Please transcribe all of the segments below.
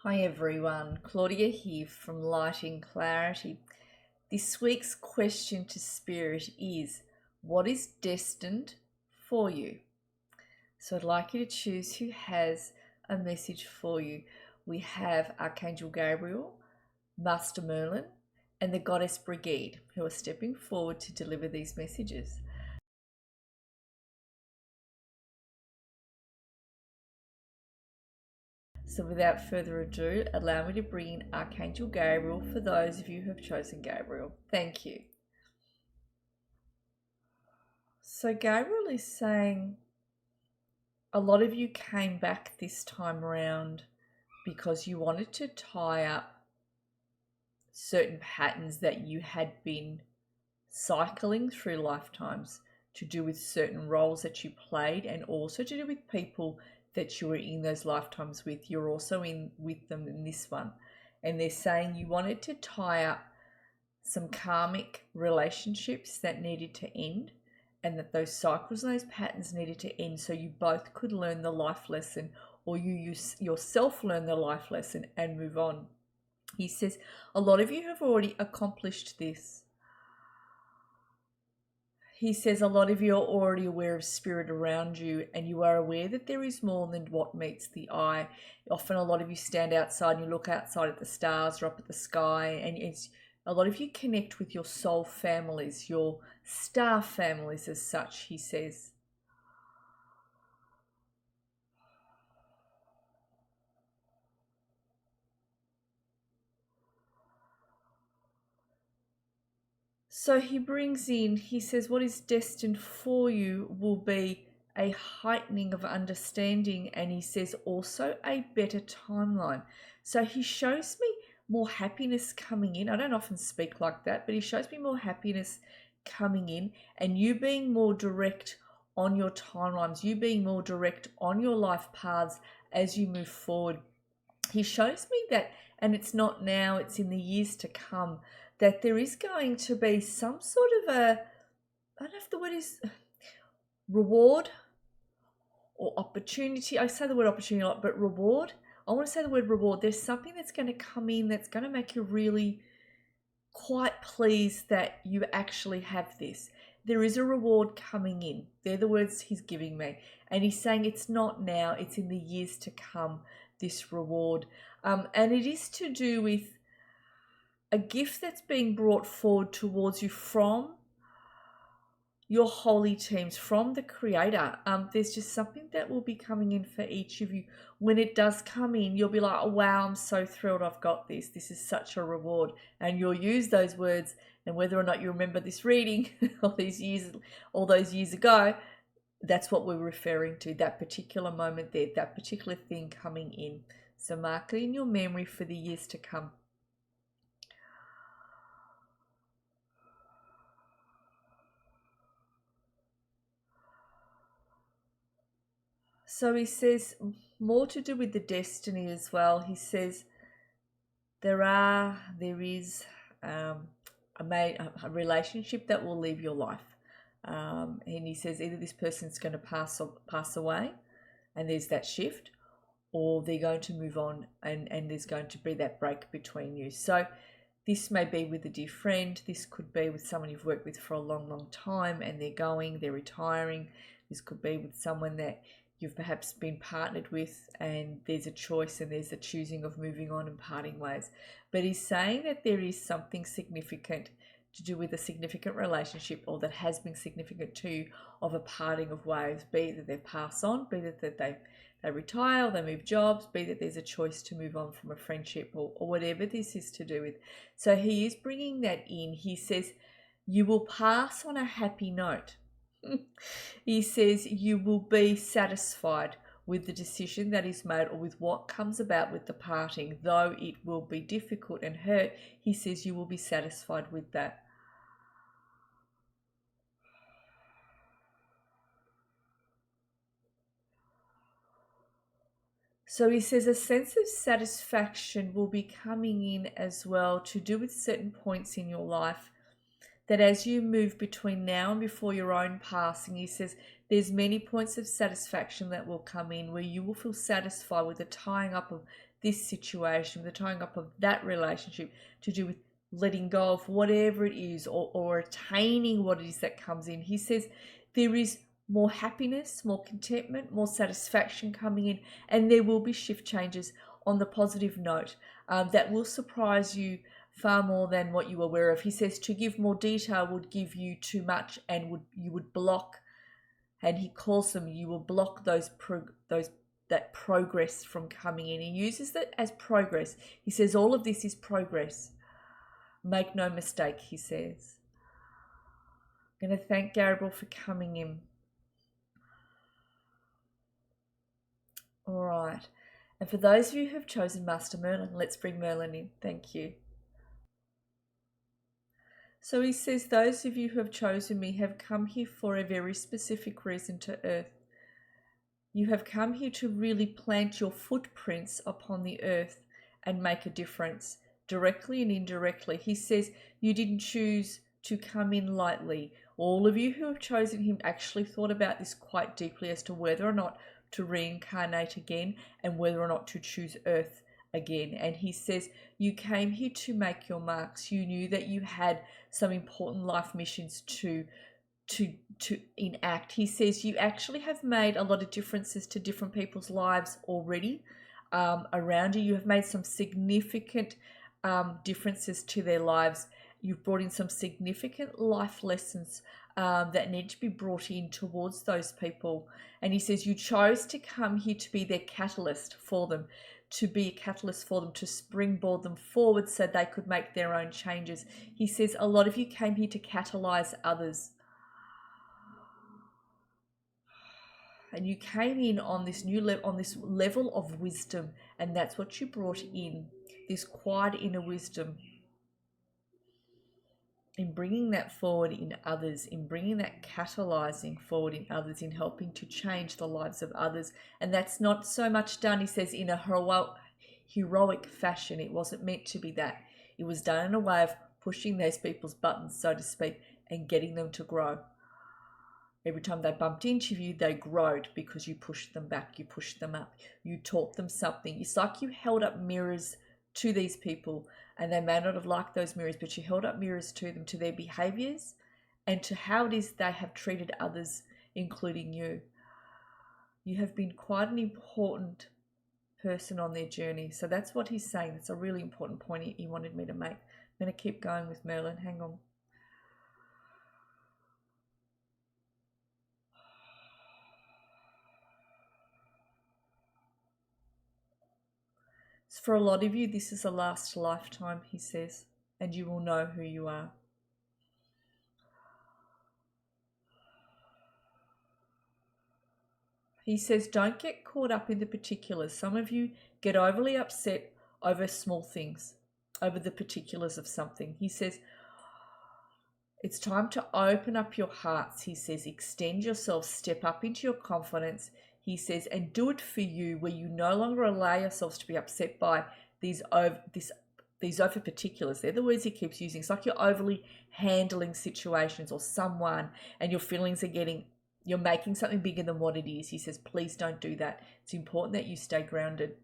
Hi everyone, Claudia here from Lighting Clarity. This week's question to Spirit is, what is destined for you? So I'd like you to choose who has a message for you. We have Archangel Gabriel, Master Merlin, and the Goddess Brigid, who are stepping forward to deliver these messages. So without further ado, allow me to bring in Archangel Gabriel for those of you who have chosen Gabriel. Thank you. So Gabriel is saying a lot of you came back this time around because you wanted to tie up certain patterns that you had been cycling through lifetimes, to do with certain roles that you played and also to do with people that you were in those lifetimes with. You're also in with them in this one. And they're saying you wanted to tie up some karmic relationships that needed to end, and that those cycles and those patterns needed to end so you both could learn the life lesson, or you yourself learn the life lesson and move on. He says a lot of you have already accomplished this. He says a lot of you are already aware of spirit around you, and you are aware that there is more than what meets the eye. Often a lot of you stand outside and you look outside at the stars or up at the sky, and a lot of you connect with your soul families, your star families as such, he says. So he brings in, he says, what is destined for you will be a heightening of understanding, and he says also a better timeline. So he shows me more happiness coming in. I don't often speak like that, but he shows me more happiness coming in, and you being more direct on your timelines, you being more direct on your life paths as you move forward. He shows me that, and it's not now, it's in the years to come, that there is going to be some sort of a, I don't know if the word is reward or opportunity. I say the word opportunity a lot, but reward. I want to say the word reward. There's something that's going to come in that's going to make you really quite pleased that you actually have this. There is a reward coming in. They're the words he's giving me. And he's saying it's not now, it's in the years to come, this reward. And it is to do with a gift that's being brought forward towards you from your holy teams, from the Creator. There's just something that will be coming in for each of you. When it does come in, you'll be like, oh, wow, I'm so thrilled I've got this. This is such a reward. And you'll use those words, and whether or not you remember this reading all those years ago, that's what we're referring to, that particular moment there, that particular thing coming in. So mark it in your memory for the years to come. So he says more to do with the destiny as well. He says there is a relationship that will leave your life, and he says either this person's going to pass away, and there's that shift, or they're going to move on, and there's going to be that break between you. So this may be with a dear friend. This could be with someone you've worked with for a long, long time, and they're retiring. This could be with someone that you've perhaps been partnered with, and there's a choice and there's a choosing of moving on and parting ways. But he's saying that there is something significant to do with a significant relationship, or that has been significant to you, of a parting of ways, be it that they pass on, be it that they retire, or they move jobs, be that there's a choice to move on from a friendship, or whatever this is to do with. So he is bringing that in. He says you will pass on a happy note. He says you will be satisfied with the decision that is made, or with what comes about with the parting. Though it will be difficult and hurt, he says you will be satisfied with that. So he says a sense of satisfaction will be coming in as well, to do with certain points in your life, that as you move between now and before your own passing, he says there's many points of satisfaction that will come in, where you will feel satisfied with the tying up of this situation, the tying up of that relationship, to do with letting go of whatever it is, or attaining what it is that comes in. He says there is more happiness, more contentment, more satisfaction coming in, and there will be shift changes on the positive note that will surprise you far more than what you were aware of. He says to give more detail would give you too much, and you would block, and he calls them, you will block that progress from coming in. He uses that as progress. He says all of this is progress. Make no mistake, he says. I'm going to thank Gabriel for coming in. All right. And for those of you who have chosen Master Merlin, let's bring Merlin in. Thank you. So he says, those of you who have chosen me have come here for a very specific reason to Earth. You have come here to really plant your footprints upon the earth and make a difference, directly and indirectly. He says you didn't choose to come in lightly. All of you who have chosen him actually thought about this quite deeply as to whether or not to reincarnate again and whether or not to choose Earth again. And he says you came here to make your marks. You knew that you had some important life missions to enact. He says you actually have made a lot of differences to different people's lives already around you. You have made some significant differences to their lives. You've brought in some significant life lessons that need to be brought in towards those people. And he says you chose to come here to be their catalyst for them, to springboard them forward so they could make their own changes. He says a lot of you came here to catalyze others. And you came in on this new level, on this level of wisdom, and that's what you brought in, this quiet inner wisdom, in bringing that forward in others, in bringing that catalyzing forward in others, in helping to change the lives of others. And that's not so much done, he says, in a heroic fashion. It wasn't meant to be that. It was done in a way of pushing those people's buttons, so to speak, and getting them to grow. Every time they bumped into you, they growed because you pushed them back, you pushed them up, you taught them something. It's like you held up mirrors to these people, and they may not have liked those mirrors, but you held up mirrors to them, to their behaviors and to how it is they have treated others, including you. You have been quite an important person on their journey. So that's what he's saying. That's a really important point he wanted me to make. I'm going to keep going with Merlin. Hang on. For a lot of you, this is a last lifetime, he says, and you will know who you are. He says, don't get caught up in the particulars. Some of you get overly upset over small things, over the particulars of something. He says, it's time to open up your hearts. He says, extend yourself, step up into your confidence. He says, and do it for you, where you no longer allow yourselves to be upset by these over particulars. They're the words he keeps using. It's like you're overly handling situations or someone, and your feelings you're making something bigger than what it is. He says, please don't do that. It's important that you stay grounded.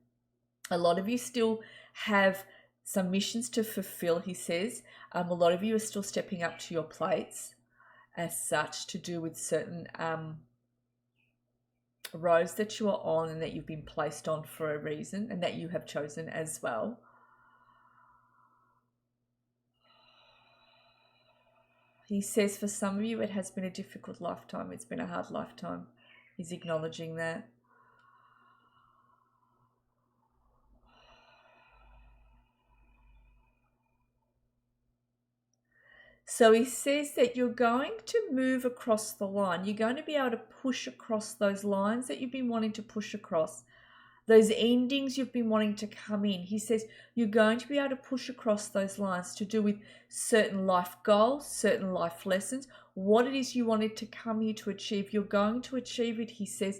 A lot of you still have some missions to fulfill, he says. A lot of you are still stepping up to your plates as such, to do with certain roads that you are on and that you've been placed on for a reason, and that you have chosen as well. He says for some of you it has been a difficult lifetime. It's been a hard lifetime. He's acknowledging that. So he says that you're going to move across the line. You're going to be able to push across those lines that you've been wanting to push across, those endings you've been wanting to come in. He says you're going to be able to push across those lines to do with certain life goals, certain life lessons, what it is you wanted to come here to achieve. You're going to achieve it, he says.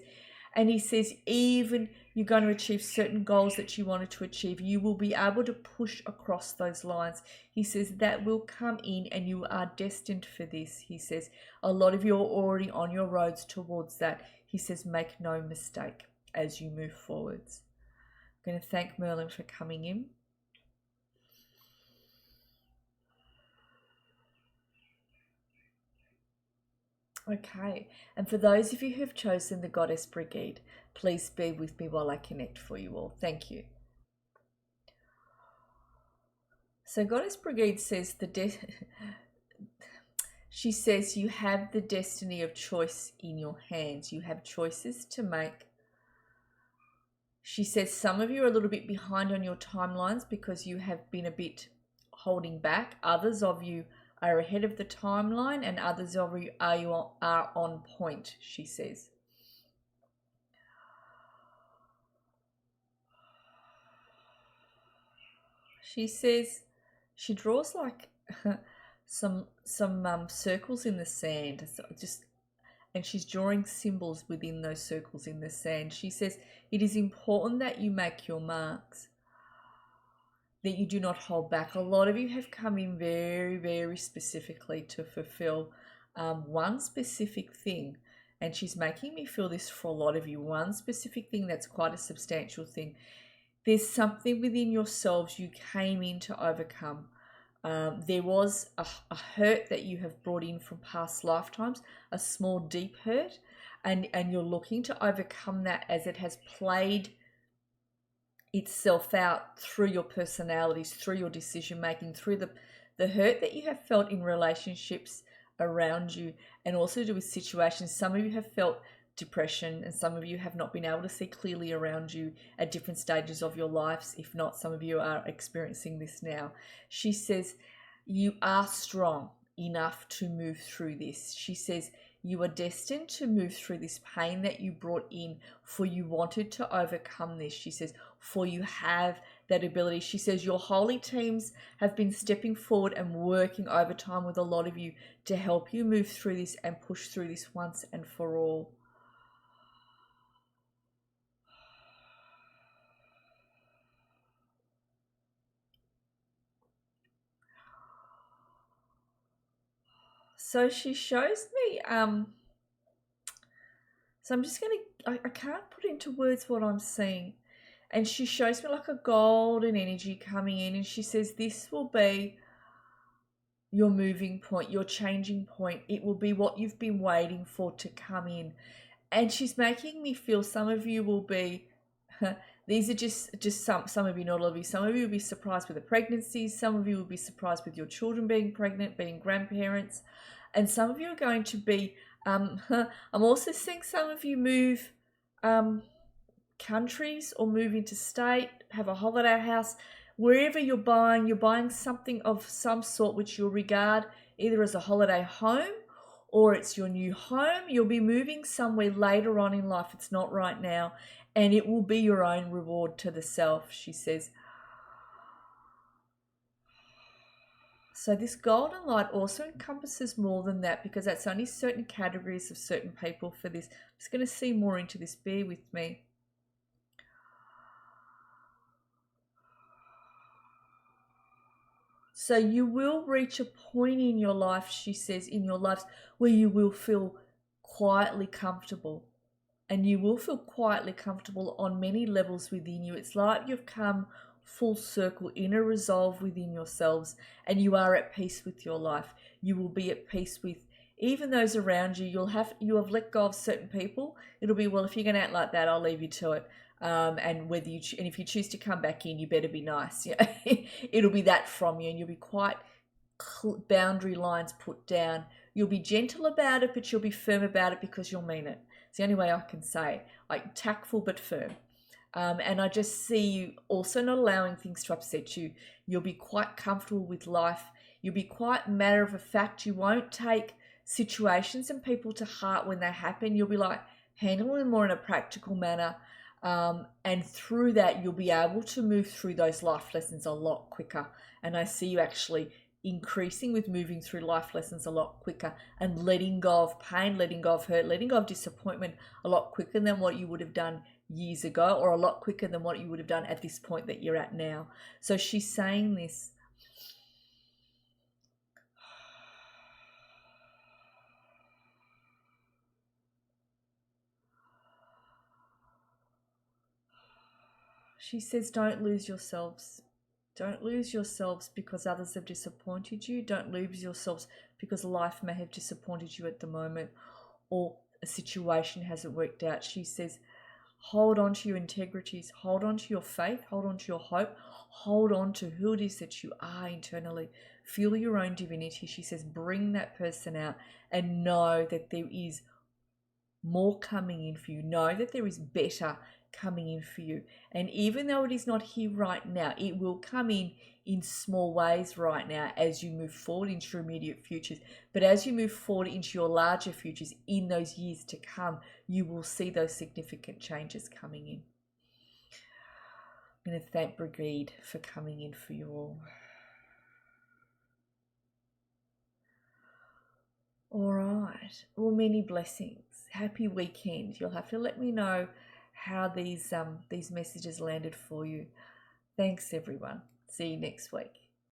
And he says even you're going to achieve certain goals that you wanted to achieve. You will be able to push across those lines. He says that will come in, and you are destined for this. He says a lot of you are already on your roads towards that. He says make no mistake as you move forwards. I'm I'm going to thank Merlin for coming in. Okay, and for those of you who have chosen the Goddess Brigid, please be with me while I connect for you all. Thank you. So Goddess Brigid says she says you have the destiny of choice in your hands. You have choices to make. She says some of you are a little bit behind on your timelines because you have been a bit holding back. Others of you are ahead of the timeline, and others of you are on point, she says. She says she draws like some circles in the sand, and she's drawing symbols within those circles in the sand. She says it is important that you make your marks, that you do not hold back. A lot of you have come in very, very specifically to fulfill one specific thing. And she's making me feel this for a lot of you. One specific thing that's quite a substantial thing. There's something within yourselves you came in to overcome. There was a hurt that you have brought in from past lifetimes, a small deep hurt, and you're looking to overcome that as it has played itself out through your personalities, through your decision making, through the hurt that you have felt in relationships around you, and also to do with situations. Some of you have felt depression, and some of you have not been able to see clearly around you at different stages of your lives. If not, some of you are experiencing this now. She says you are strong enough to move through this. She says you are destined to move through this pain that you brought in, for you wanted to overcome this. She says, for you have that ability. She says your holy teams have been stepping forward and working overtime with a lot of you to help you move through this and push through this once and for all. So she shows me, so I'm just going to, I can't put into words what I'm seeing. And she shows me like a golden energy coming in, and she says, this will be your moving point, your changing point. It will be what you've been waiting for to come in. And she's making me feel some of you will be, these are just some of you, not all of you. Some of you will be surprised with the pregnancies. Some of you will be surprised with your children being pregnant, being grandparents. And some of you are going to be, I'm also seeing some of you move countries or move interstate, have a holiday house. Wherever you're buying something of some sort which you'll regard either as a holiday home or it's your new home. You'll be moving somewhere later on in life. It's not right now. And it will be your own reward to the self, she says. So this golden light also encompasses more than that, because that's only certain categories of certain people for this. I'm just going to see more into this. Bear with me. So you will reach a point in your life, she says, in your lives where you will feel quietly comfortable. And you will feel quietly comfortable on many levels within you. It's like you've come full circle, inner resolve within yourselves, and you are at peace with your life. You will be at peace with even those around you. You have let go of certain people. It'll be, well, if you're going to act like that, I'll leave you to it. And if you choose to come back in, you better be nice. It'll be that from you, and you'll be quite boundary lines put down. You'll be gentle about it, but you'll be firm about it because you'll mean it. It's the only way I can say, like tactful but firm. And I just see you also not allowing things to upset you. You'll be quite comfortable with life. You'll be quite matter of fact. You won't take situations and people to heart when they happen. You'll be like handling them more in a practical manner. And through that, you'll be able to move through those life lessons a lot quicker. And I see you actually increasing with moving through life lessons a lot quicker and letting go of pain, letting go of hurt, letting go of disappointment a lot quicker than what you would have done years ago, or a lot quicker than what you would have done at this point that you're at now. So she's saying this. She says, don't lose yourselves. Don't lose yourselves because others have disappointed you. Don't lose yourselves because life may have disappointed you at the moment or a situation hasn't worked out. She says, hold on to your integrities, hold on to your faith, hold on to your hope, hold on to who it is that you are internally. Feel your own divinity. She says, bring that person out and know that there is more coming in for you. Know that there is better coming in for you. And even though it is not here right now, it will come in small ways right now as you move forward into your immediate futures. But as you move forward into your larger futures in those years to come, you will see those significant changes coming in. I'm going to thank Brigid for coming in for you all. All right. Well, many blessings. Happy weekend. You'll have to let me know how these messages landed for you. Thanks, everyone. See you next week.